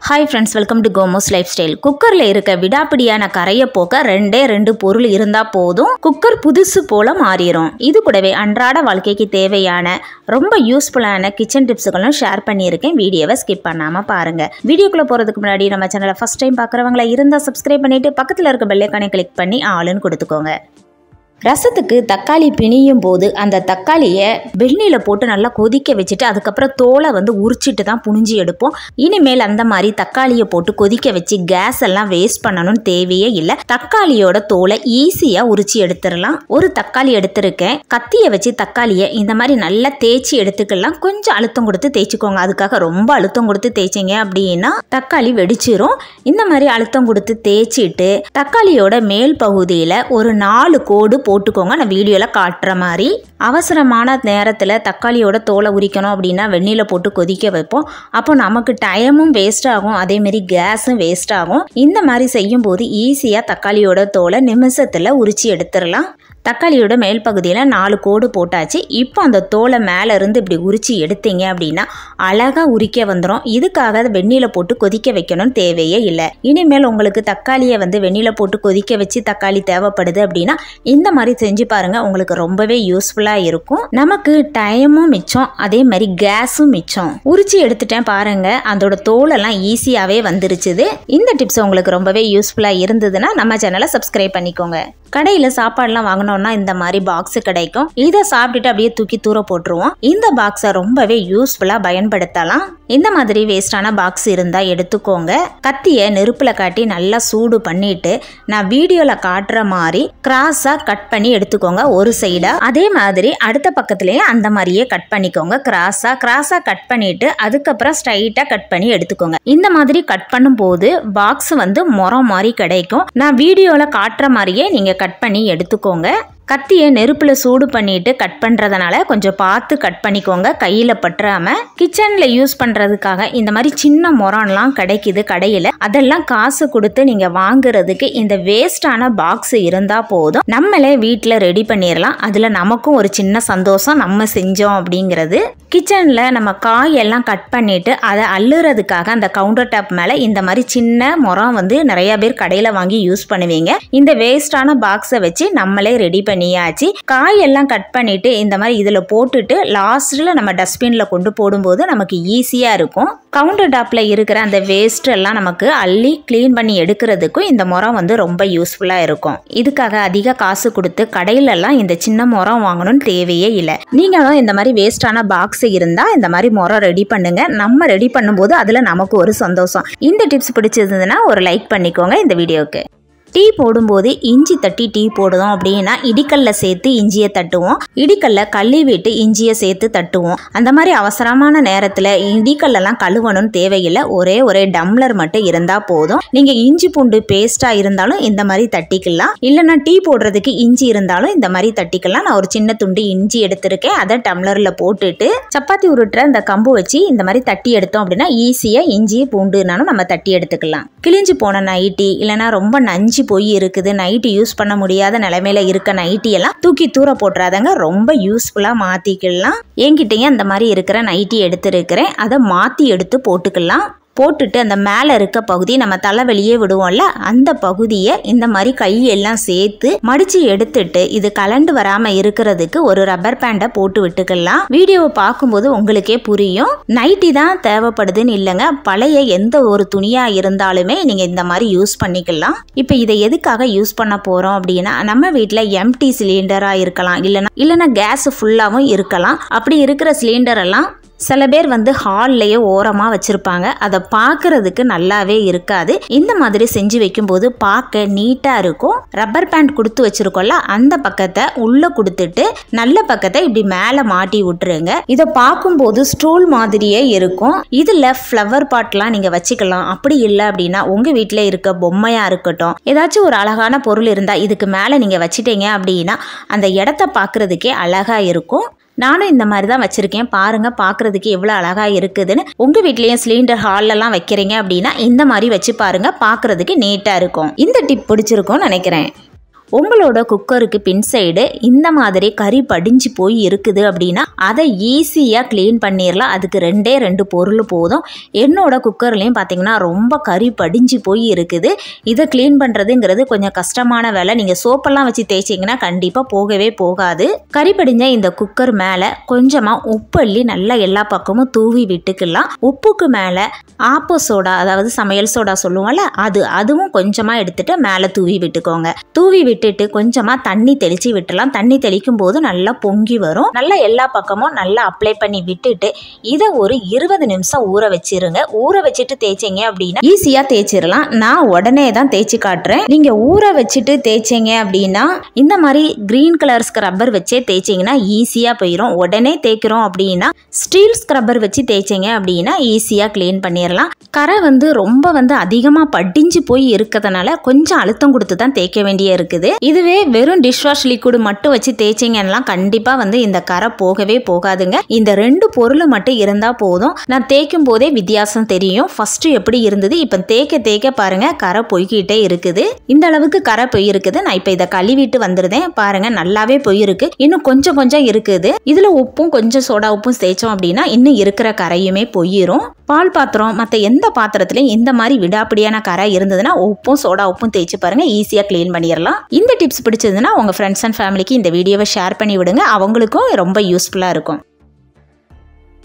Hi friends, welcome to Gomo's Lifestyle. குக்கர்ல இருக்க விடாப்பிடியான கரையை போக்க ரெண்டு பொருள் இருந்தா போதும் குக்கர் புதுசு போல மாறிடும். இது கூடவே அன்றாட வாழ்க்கைக்கு தேவையான ரொம்ப யூஸ்ஃபுல்லான கிச்சன் டிப்ஸ்களும் ஷேர் பண்ணியிருக்கேன். வீடியோவை ஸ்கிப் பண்ணாம பாருங்க. வீடியோக்குள்ள போறதுக்கு முன்னாடி நம்ம சேனலை ஃபர்ஸ்ட் டைம் பார்க்குறவங்களா இருந்தா சப்ஸ்கிரைப் பண்ணிட்டு பக்கத்துல இருக்க பெல் ஐகானை கிளிக் பண்ணி ஆல்னு கொடுத்துக்கோங்க. ரசத்துக்கு தக்காளி பிணியும் போது அந்த தக்காளியை வெந்நீரில் போட்டு நல்லா கொதிக்க வச்சுட்டு அதுக்கப்புறம் தோலை உரிச்சிட்டு தான் புழிஞ்சி எடுப்போம். இனிமேல் அந்த மாதிரி தக்காளியை போட்டு கொதிக்க வச்சு கேஸ் எல்லாம் வேஸ்ட் பண்ணணும்னு தேவையே இல்லை. தக்காளியோட தோலை ஈஸியாக உரிச்சு எடுத்துடலாம். ஒரு தக்காளி எடுத்திருக்கேன். கத்தியை வச்சு தக்காளியை இந்த மாதிரி நல்லா தேய்ச்சி எடுத்துக்கலாம். கொஞ்சம் அழுத்தம் கொடுத்து தேய்ச்சிக்கோங்க. அதுக்காக ரொம்ப அழுத்தம் கொடுத்து தேய்ச்சிங்க அப்படின்னா தக்காளி வெடிச்சிரும். இந்த மாதிரி அழுத்தம் கொடுத்து தேய்ச்சிட்டு தக்காளியோட மேல் பகுதியில் ஒரு 4 கோடு போட்டுக்கோங்க. நான் வீடியோவில் காட்டுற மாதிரி அவசரமான நேரத்தில் தக்காளியோட தோலை உரிக்கணும் அப்படின்னா வெந்நீரில் போட்டு கொதிக்க வைப்போம். அப்போ நமக்கு டைமும் வேஸ்ட் ஆகும், அதேமாரி கேஸும் வேஸ்ட் ஆகும். இந்த மாதிரி செய்யும் போது ஈஸியாக தக்காளியோட தோலை நிமிஷத்தில் உரிச்சு எடுத்துடலாம். தக்காளியோட மேல் பகுதியில் 4 கோடு போட்டாச்சு. இப்போ அந்த தோலை மேலே இருந்து இப்படி உரிச்சு எடுத்தீங்க அப்படின்னா அழகாக உரிக்க வந்துடும். இதுக்காக வெந்நீரில் போட்டு கொதிக்க வைக்கணும்னு தேவையே இல்லை. இனிமேல் உங்களுக்கு தக்காளியை வெந்நீரில் போட்டு கொதிக்க வச்சு தக்காளி தேவைப்படுது அப்படின்னா இந்த மாதிரி செஞ்சு பாருங்கள். உங்களுக்கு ரொம்பவே யூஸ்ஃபுல்லாக இருக்கும். நமக்கு டைமும் மிச்சம், அதே மாதிரி கேஸும் மிச்சம். உரிச்சு எடுத்துட்டேன் பாருங்கள். அதோட தோலெல்லாம் ஈஸியாகவே வந்துருச்சுது. இந்த டிப்ஸ் உங்களுக்கு ரொம்பவே யூஸ்ஃபுல்லாக இருந்ததுன்னா நம்ம சேனலை சப்ஸ்கிரைப் பண்ணிக்கோங்க. கடையில் சாப்பாடுலாம் வாங்கினோம்னா இந்த மாதிரி பாக்ஸ் கிடைக்கும். இதை சாப்பிட்டுட்டு அப்படியே தூக்கி தூர போட்டுருவோம். இந்த பாக்ஸை ரொம்பவே யூஸ்ஃபுல்லாக பயன்படுத்தலாம். இந்த மாதிரி வேஸ்டான பாக்ஸ் இருந்தால் எடுத்துக்கோங்க. கத்தியை நெருப்பில் காட்டி நல்லா சூடு பண்ணிட்டு நான் வீடியோவில் காட்டுற மாதிரி கிராஸாக கட் பண்ணி எடுத்துக்கோங்க ஒரு சைடாக. அதே மாதிரி அடுத்த பக்கத்துலேயே அந்த மாதிரியே கட் பண்ணிக்கோங்க. கிராஸாக கட் பண்ணிட்டு அதுக்கப்புறம் ஸ்ட்ரைட்டாக கட் பண்ணி எடுத்துக்கோங்க. இந்த மாதிரி கட் பண்ணும்போது பாக்ஸ் முறம் மாதிரி கிடைக்கும். நான் வீடியோவில் காட்டுற மாதிரியே நீங்கள் கட் பண்ணி எடுத்துக்கோங்க. கத்தியை நெருப்பில் சூடு பண்ணிட்டு கட் பண்ணுறதுனால கொஞ்சம் பார்த்து கட் பண்ணிக்கோங்க, கையில் பற்றாம. கிச்சனில் யூஸ் பண்ணுறதுக்காக இந்த மாதிரி சின்ன முறம்லாம் கிடைக்குது கடையில். அதெல்லாம் காசு கொடுத்து நீங்கள் வாங்குறதுக்கு இந்த வேஸ்டான பாக்ஸ் இருந்தால் போதும். நம்மளே வீட்டில் ரெடி பண்ணிடலாம். அதில் நமக்கும் ஒரு சின்ன சந்தோஷம், நம்ம செஞ்சோம் அப்படிங்கிறது. கிச்சனில் நம்ம காயெல்லாம் கட் பண்ணிட்டு அதை அள்ளுறதுக்காக அந்த கவுண்டர் டாப் மேலே இந்த மாதிரி சின்ன முறம் நிறைய பேர் கடையில் வாங்கி யூஸ் பண்ணுவீங்க. இந்த வேஸ்டான பாக்ஸை வச்சு நம்மளே ரெடி பண்ணியாச்சு. காயெல்லாம் கட் பண்ணிட்டு இந்த மாதிரி இதில் போட்டுட்டு லாஸ்ட்டில் நம்ம டஸ்ட்பினில் கொண்டு போடும்போது நமக்கு ஈஸியாக இருக்கும். கவுண்டர் டாப்பில் இருக்கிற அந்த வேஸ்ட் எல்லாம் நமக்கு அள்ளி கிளீன் பண்ணி எடுக்கிறதுக்கும் இந்த முறம் ரொம்ப யூஸ்ஃபுல்லாக இருக்கும். இதுக்காக அதிக காசு கொடுத்து கடையிலெல்லாம் இந்த சின்ன முறம் வாங்கணும்னு தேவையே இல்லை. நீங்களும் இந்த மாதிரி வேஸ்டான பாக்ஸ் இருந்தால் இந்த மாதிரி முறம் ரெடி பண்ணுங்க. நம்ம ரெடி பண்ணும்போது அதில் நமக்கு ஒரு சந்தோஷம். இந்த டிப்ஸ் பிடிச்சதுன்னா ஒரு லைக் பண்ணிக்கோங்க இந்த வீடியோவுக்கு. டீ போடும்போது இஞ்சி தட்டி டீ போடுவோம் அப்படின்னா இடிக்கல்ல சேர்த்து இஞ்சியை தட்டுவோம். இடிக்கல்ல கள்ளி விட்டு இஞ்சியை சேர்த்து தட்டுவோம். அந்த மாதிரி அவசரமான நேரத்தில் இடிக்கல்லாம் கழுவணும்னு தேவையில்லை. ஒரே டம்ளர் மட்டும் இருந்தால் போதும். நீங்கள் இஞ்சி பூண்டு பேஸ்ட்டாக இருந்தாலும் இந்த மாதிரி தட்டிக்கலாம். இல்லைன்னா டீ போடுறதுக்கு இஞ்சி இருந்தாலும் இந்த மாதிரி தட்டிக்கலாம். நான் ஒரு சின்ன துண்டு இஞ்சி எடுத்திருக்கேன். அதை டம்ளரில் போட்டுட்டு சப்பாத்தி உருட்டுற இந்த கம்பு வச்சு இந்த மாதிரி தட்டி எடுத்தோம் அப்படின்னா ஈஸியாக இஞ்சி பூண்டுனாலும் நம்ம தட்டி எடுத்துக்கலாம். கிழிஞ்சு போன நைட்டி இல்லைன்னா ரொம்ப நஞ்சு போய் இருக்குது, நைட்டி யூஸ் பண்ண முடியாத நிலைமையில இருக்க நைட்டி எல்லாம் தூக்கி தூர போட்டுறாதங்க. ரொம்ப யூஸ்ஃபுல்லா மாத்திக்கலாம். என்கிட்டயும் அந்த மாதிரி இருக்கிற நைட்டி எடுத்துருக்கிறேன். அதை மாத்தி எடுத்து போட்டுக்கலாம். போட்டுட்டு அந்த மேலே இருக்க பகுதி நம்ம தலைவலியே விடுவோம்ல, அந்த பகுதியை இந்த மாதிரி கையெல்லாம் சேர்த்து மடிச்சு எடுத்துட்டு இது கலண்டு வராமல் இருக்கிறதுக்கு ஒரு ரப்பர் பேண்டை போட்டு விட்டுக்கலாம். வீடியோவை பார்க்கும்போது உங்களுக்கே புரியும். நைட்டி தான் தேவைப்படுதுன்னு இல்லைங்க, பழைய எந்த ஒரு துணியாக இருந்தாலுமே நீங்கள் இந்த மாதிரி யூஸ் பண்ணிக்கலாம். இப்போ இதை எதுக்காக யூஸ் பண்ண போகிறோம் அப்படின்னா நம்ம வீட்டில் எம்டி சிலிண்டராக இருக்கலாம், இல்லைன்னா கேஸ் ஃபுல்லாகவும் இருக்கலாம். அப்படி இருக்கிற சிலிண்டர் எல்லாம் சில பேர் ஹால்லையே ஓரமாக வச்சுருப்பாங்க. அதை பார்க்கறதுக்கு நல்லாவே இருக்காது. இந்த மாதிரி செஞ்சு வைக்கும்போது பார்க்க நீட்டாக இருக்கும். ரப்பர் பேண்ட் கொடுத்து வச்சுருக்கோம்ல, அந்த பக்கத்தை உள்ளே கொடுத்துட்டு நல்ல பக்கத்தை இப்படி மேலே மாட்டி விட்டுருங்க. இதை பார்க்கும்போது ஸ்டூல் மாதிரியே இருக்கும். இதில் ஃப்ளவர் பாட்லாம் நீங்கள் வச்சுக்கலாம். அப்படி இல்லை அப்படின்னா உங்கள் வீட்டில் இருக்க பொம்மையாக இருக்கட்டும், ஏதாச்சும் ஒரு அழகான பொருள் இருந்தால் இதுக்கு மேலே நீங்கள் வச்சிட்டீங்க அப்படின்னா அந்த இடத்த பார்க்குறதுக்கே அழகாக இருக்கும். நானும் இந்த மாதிரி தான் வச்சுருக்கேன். பாருங்கள் பார்க்குறதுக்கு எவ்வளோ அழகாக இருக்குதுன்னு. உங்கள் வீட்லேயும் சிலிண்டர் ஹால்லலாம் வைக்கிறீங்க அப்படின்னா இந்த மாதிரி வச்சு பாருங்கள், பார்க்குறதுக்கு நீட்டாக இருக்கும். இந்த டிப் பிடிச்சிருக்கும்னு நினைக்கிறேன். உங்களோட குக்கருக்கு பின் சைடு இந்த மாதிரி கறி படிஞ்சு போய் இருக்குது அப்படின்னா அதை ஈஸியாக க்ளீன் பண்ணிடலாம். அதுக்கு ரெண்டே 2 பொருள் போதும். என்னோட குக்கர்லேயும் பார்த்தீங்கன்னா ரொம்ப கறி படிஞ்சு போய் இருக்குது. இதை க்ளீன் பண்ணுறதுங்கிறது கொஞ்சம் கஷ்டமான வேலை. நீங்கள் சோப்பெல்லாம் வச்சு தேய்ச்சிங்கன்னா கண்டிப்பாக போகவே போகாது. கறி படிஞ்ச இந்த குக்கர் மேலே கொஞ்சமாக உப்பு அள்ளி நல்லா எல்லா பக்கமும் தூவி விட்டுக்கலாம். உப்புக்கு மேலே ஆப்போ சோடா, அதாவது சமையல் சோடா சொல்லுவோம்ல, அதுவும் கொஞ்சமாக எடுத்துட்டு மேலே தூவி விட்டுக்கோங்க. தூவி விட்டுட்டு கொஞ்சமாக தண்ணி தெளித்து விட்டுலாம். தண்ணி தெளிக்கும் போது நல்லா பொங்கி வரும். நல்லா எல்லா பக்கமும் நல்லா அப்ளை பண்ணி விட்டுட்டு இதை ஒரு 20 நிமிஷம் ஊற வச்சிருங்க. ஊற வச்சுட்டு தேய்ச்சிங்க அப்படின்னா ஈஸியாக தேய்ச்சிடலாம். நான் உடனே தான் தேய்ச்சி காட்டுறேன். நீங்கள் ஊற வச்சுட்டு தேய்ச்சிங்க அப்படின்னா இந்த மாதிரி கிரீன் கலர் ஸ்க்ரப்பர் வச்சே தேய்ச்சிங்கன்னா ஈஸியாக போயிடும். உடனே தேய்க்கிறோம் அப்படின்னா ஸ்டீல் ஸ்க்ரப்பர் வச்சு தேய்ச்சிங்க அப்படின்னா ஈஸியாக க்ளீன் பண்ணிடலாம். கரை ரொம்ப அதிகமாக படிஞ்சு போய் இருக்கிறதுனால கொஞ்சம் அழுத்தம் கொடுத்து தான் தேய்க்க வேண்டிய இருக்குது. இதுவே வெறும் டிஷ் வாஷ் லிக்விட் மட்டும் வச்சு தேய்ச்சிங்கன்னா கண்டிப்பாக இந்த கரை போகவே போகாதுங்க. இந்த 2 பொருள் மட்டும் இருந்தால் போதும். நான் தேய்க்கும் போதே வித்தியாசம் தெரியும். ஃபர்ஸ்ட் எப்படி இருந்தது, இப்போ தேய்க்க பாருங்க கரை போய்கிட்டே இருக்குது. இந்த அளவுக்கு கரை போயிருக்குது. நான் இப்போ இதை கழுவிட்டு வந்துருந்தேன். பாருங்க நல்லாவே போயிருக்கு. இன்னும் கொஞ்சம் இருக்குது. இதில் உப்பும் கொஞ்சம் சோடா உப்பும் தேய்ச்சோம் அப்படின்னா இன்னும் இருக்கிற கரையுமே போயிடும். பால் பாத்திரம் மற்ற எந்த பாத்திரத்துலையும் இந்த மாதிரி விடாப்பிடியான கரை இருந்ததுன்னா உப்பும் சோடா உப்பும் தேய்ச்சி பாருங்க, ஈஸியாக க்ளீன் பண்ணிடலாம். இந்த டிப்ஸ் பிடிச்சதுன்னா உங்கள் ஃப்ரெண்ட்ஸ் அண்ட் ஃபேமிலிக்கு இந்த வீடியோவை ஷேர் பண்ணி விடுங்க. அவங்களுக்கும் ரொம்ப யூஸ்ஃபுல்லாக இருக்கும்.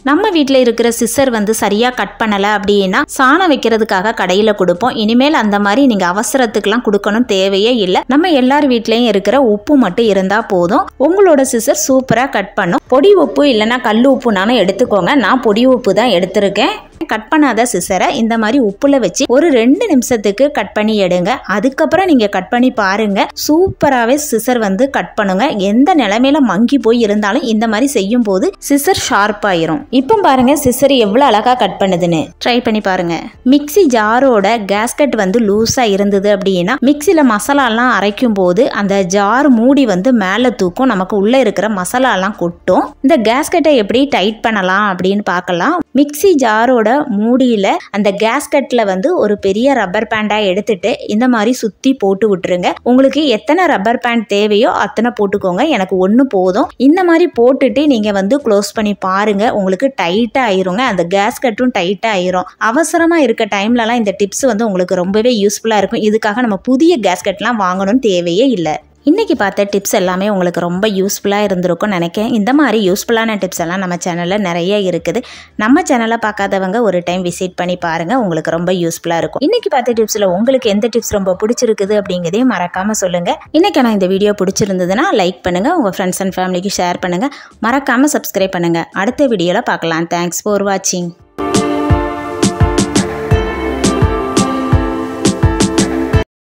நம்ம வீட்டில் இருக்கிற சிசர் சரியாக கட் பண்ணலை அப்படின்னா சாணம் வைக்கிறதுக்காக கடையில் கொடுப்போம். இனிமேல் அந்த மாதிரி நீங்கள் அவசரத்துக்கெலாம் கொடுக்கணும் தேவையே இல்லை. நம்ம எல்லார் வீட்லேயும் இருக்கிற உப்பு மட்டும் இருந்தால் போதும். உங்களோட சிசர் சூப்பராக கட் பண்ணும். பொடி உப்பு இல்லைன்னா கல் உப்புனாலும் எடுத்துக்கோங்க. நான் பொடி உப்பு தான் எடுத்திருக்கேன். கட் பண்ணாத சிசரை இந்த மாதிரி உப்புல வச்சு ஒரு 2 நிமிஷத்துக்கு கட் பண்ணி எடுங்க. அதுக்கப்புறம் நீங்க கட் பண்ணி பாருங்க, சூப்பராகவே சிசர் கட் பண்ணுங்க. எந்த நிலைமையில மங்கி போய் இருந்தாலும் இந்த மாதிரி செய்யும் போது சிசர் ஷார்ப் ஆயிரும். இப்போ பாருங்க சிசர் எவ்வளவு அழகா கட் பண்ணுதுன்னு ட்ரை பண்ணி பாருங்க. மிக்சி ஜாரோட கேஸ்கட் லூஸா இருந்தது அப்படின்னா மிக்சியில மசாலாலாம் அரைக்கும் போது அந்த ஜார் மூடி மேல தூக்கும். நமக்கு உள்ள இருக்கிற மசாலாலாம் கொட்டும். இந்த கேஸ்கட்டை எப்படி டைட் பண்ணலாம் அப்படின்னு பார்க்கலாம். மிக்சி ஜாரோட மூடியில அந்த கேஸ்கட்ல ஒரு பெரிய ரப்பர் பேண்டா எடுத்துட்டு இந்த மாதிரி சுத்தி போட்டு விட்டுருங்க. உங்களுக்கு எத்தனை ரப்பர் பேண்ட் தேவையோ அத்தனை போட்டுக்கோங்க. எனக்கு 1 போதும். இந்த மாதிரி போட்டுட்டு நீங்க க்ளோஸ் பண்ணி பாருங்க, உங்களுக்கு டைட்டா ஆயிருங்க. அந்த கேஸ்கட்டும் டைட்டா ஆயிரும். அவசரமா இருக்க டைம்லலாம் இந்த டிப்ஸ் உங்களுக்கு ரொம்பவே யூஸ்ஃபுல்லா இருக்கும். இதுக்காக நம்ம புதிய கேஸ்கட்லாம் வாங்கணும்னு தேவையே இல்லை. இன்றைக்கி பார்த்த டிப்ஸ் எல்லாமே உங்களுக்கு ரொம்ப யூஸ்ஃபுல்லாக இருந்திருக்கும்னு நினைக்கிறேன். இந்த மாதிரி யூஸ்ஃபுல்லான டிப்ஸ் எல்லாம் நம்ம சேனலில் நிறைய இருக்குது. நம்ம சேனலை பார்க்காதவங்க ஒரு டைம் விசிட் பண்ணி பாருங்கள், உங்களுக்கு ரொம்ப யூஸ்ஃபுல்லாக இருக்கும். இன்றைக்கி பார்த்த டிப்ஸில் உங்களுக்கு எந்த டிப்ஸ் ரொம்ப பிடிச்சிருக்குது அப்படிங்கிறதையும் மறக்காமல் சொல்லுங்கள். இன்றைக்கி நான் இந்த வீடியோ பிடிச்சிருந்ததுன்னா லைக் பண்ணுங்கள், உங்கள் ஃப்ரெண்ட்ஸ் அண்ட் ஃபேமிலிக்கு ஷேர் பண்ணுங்கள், மறக்காமல் சப்ஸ்கிரைப் பண்ணுங்கள். அடுத்த வீடியோவில் பார்க்கலாம். தேங்க்ஸ் ஃபார் வாட்சிங்.